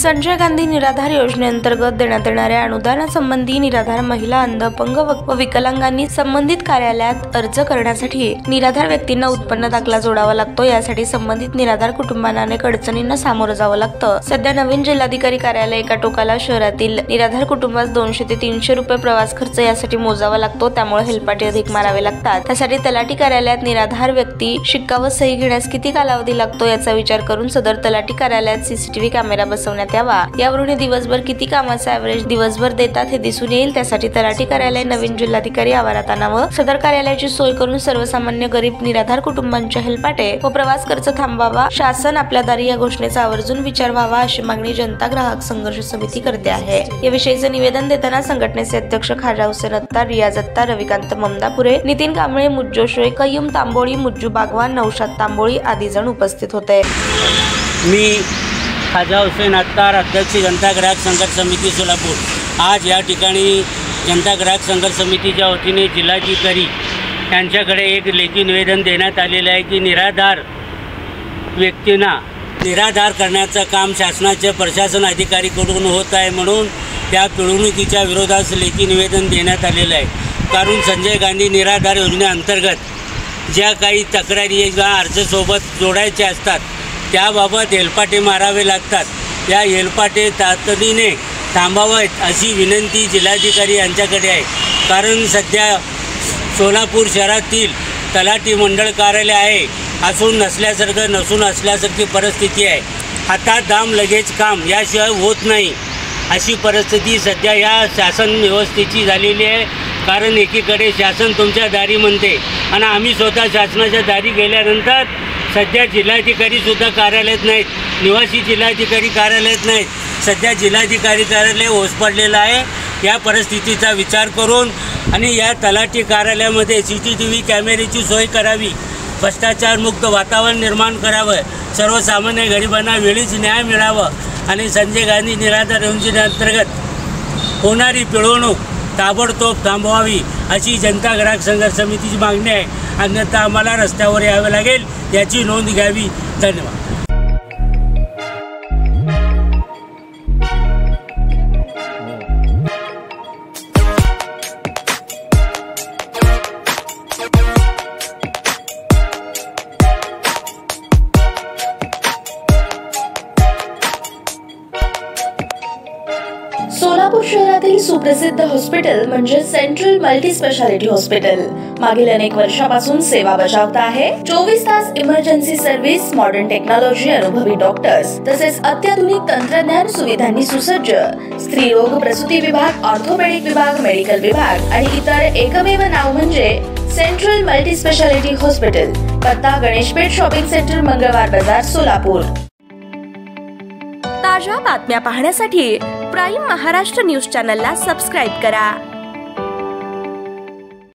संजय गांधी निराधार योजनेअंतर्गत देण्यात येणाऱ्या अनुदानासंबंधी निराधार महिला, अंध, अपंग व विकलांगांनी संबंधित कार्यालयात अर्ज करण्यासाठी निराधार व्यक्तींना उत्पन्न दाखला जोडावा लागतो। यासाठी संबंधित निराधार कुटुंबांना अनेक अडचणींना सामोरं जावं लागतं। सध्या नवीन जिल्हाधिकारी कार्यालय एका टोकाला शहरातील निराधार कुटुंबास 200 ते 300 रुपये प्रवास खर्च यासाठी मोजावा लागतो। त्यामुळे हेलपाटे अधिक मारावे लागतात। त्यासाठी तलाठी कार्यालयात निराधार व्यक्ती शिक्का व सही घेण्यास किती कालावधी लागतो याचा विचार करून सदर तलाठी कार्यालयात सीसीटीव्ही कॅमेरा बसवण्यात यावा। यावरून दिवसभर किती कामाचा ॲव्हरेज दिवसभर देतात हे दिसून येईल। त्यासाठी तलाठी कार्यालय नवीन जिल्हाधिकारी आवारात आणावं। सदर कार्यालयाची सोय करून सर्वसामान्य गरीब निराधार कुटुंबांच्या हेलपाटे व प्रवास खर्च थांबावा। शासन आपल्या दारी या घोषणेचा आवर्जून विचार व्हावा अशी मागणी जनता ग्राहक संघर्ष समिती करते आहे। याविषयीचे निवेदन देताना संघटनेचे अध्यक्ष खाजा हुसेन अत्तार, रियाज अत्तार, रविकांत ममदापुरे, नितीन कांबळे, मुज्जो शोए, कय्यूम तांबोळी, मुज्जू बागवान, नौशाद तांबोळी आदी जण उपस्थित होते। मी खाजा हुसेन अत्तार, अध्यक्ष जनता ग्राहक संघर्ष समिती सोलापूर। आज या ठिकाणी जनता ग्राहक संघर्ष समितीच्या वतीने जिल्हाधिकारी यांच्याकडे एक लेखी निवेदन देण्यात आलेले आहे की निराधार व्यक्तींना निराधार करण्याचं काम शासनाच्या प्रशासन अधिकारीकडून होत आहे, म्हणून त्या पिळवणुकीच्या विरोधात लेखी निवेदन देण्यात आलेलं आहे। कारण संजय गांधी निराधार योजनेअंतर्गत ज्या काही तक्रारी किंवा अर्जसोबत जोडायचे असतात त्याबाबत हेलपाटे मारावे लागतात। या हेलपाटे तातडीने थांबावेत अशी विनंती जिल्हाधिकारी यांच्याकडे आहे। कारण सध्या सोलापूर शहरातील तलाठी मंडळ कार्यालय आहे असून नसल्यासारखं नसून असल्यासारखी परिस्थिती आहे। हातात दाम लगेच काम याशिवाय होत नाही अशी परिस्थिती सध्या या शासन व्यवस्थेची झालेली आहे। कारण एकीकडे शासन तुमच्या दारी म्हणते आणि आम्ही स्वतः शासनाच्या दारी गेल्यानंतर सध्या जिल्हाधिकारीसुद्धा कार्यालयात नाहीत, निवासी जिल्हाधिकारी कार्यालयात नाहीत। सध्या जिल्हाधिकारी कार्यालय ओस पडलेलं आहे। या परिस्थितीचा विचार करून आणि या तलाठी कार्यालयामध्ये CCTV कॅमेऱ्याची सोय करावी, भ्रष्टाचारमुक्त वातावरण निर्माण करावं, सर्वसामान्य गरिबांना वेळीच न्याय मिळावं आणि संजय गांधी निराधार योजनेअंतर्गत होणारी पिळवणूक ताबडतोब थांबवावी अशी जनता ग्राहक संघर्ष समितीची मागणी आहे। अन्यथा आम्हाला रस्त्यावर यावे लागेल याची नोंद घ्यावी। धन्यवाद। सोलापूर शहरातील सुप्रसिद्ध हॉस्पिटल म्हणजे सेंट्रल मल्टी स्पेशालिटी हॉस्पिटल मागील अनेक वर्षापासून सेवा बजावत आहे। 24 तास इमर्जन्सी सर्व्हिस, मॉडर्न टेक्नॉलॉजी, अनुभवी डॉक्टर्स तसेच अत्याधुनिक तंत्रज्ञान सुविधांनी सुसज्ज स्त्रीरोग प्रसूती विभाग, ऑर्थोपेडिक विभाग, मेडिकल विभाग आणि इतर एकमेव नाव म्हणजे सेंट्रल मल्टी स्पेशालिटी हॉस्पिटल। पत्ता गणेशपेठ शॉपिंग सेंटर, मंगळवार बाजार, सोलापूर। ताज्या बातम्या पाहण्यासाठी प्राईम महाराष्ट्र न्यूज चॅनलला सबस्क्राईब करा।